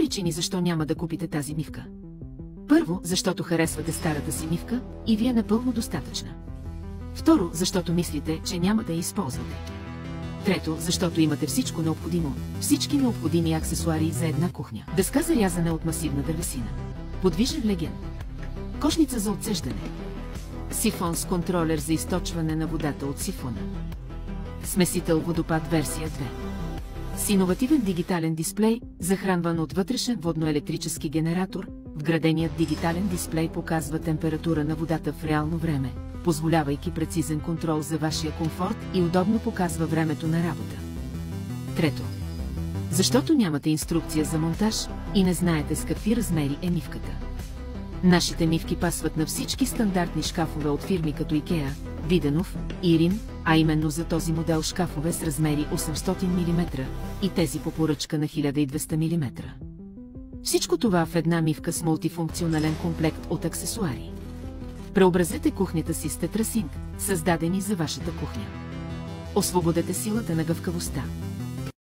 причини защо няма да купите тази мивка. Първо, защото харесвате старата си мивка и ви е напълно достатъчна. Второ, защото мислите, че няма да я използвате. Трето, защото имате всичко необходимо, всички необходими аксесуари за една кухня. Дъска за рязане от масивна дървесина. Подвижен леген. Кошница за отцеждане. Сифон с контролер за източване на водата от сифона. Смесител водопад версия 2. С иновативен дигитален дисплей, захранван от вътрешен водноелектрически генератор, вграденият дигитален дисплей показва температура на водата в реално време, позволявайки прецизен контрол за вашия комфорт и удобно показва времето на работа. Трето. Защото нямате инструкция за монтаж и не знаете с какви размери е мивката. Нашите мивки пасват на всички стандартни шкафове от фирми като IKEA, Виденов и Рим, а именно за този модел шкафове с размери 800 мм и тези по поръчка на 1200 мм. Всичко това в една мивка с мултифункционален комплект от аксесуари. Преобразете кухнята си с тетрасинк, създадени за вашата кухня. Освободете силата на гъвкавостта.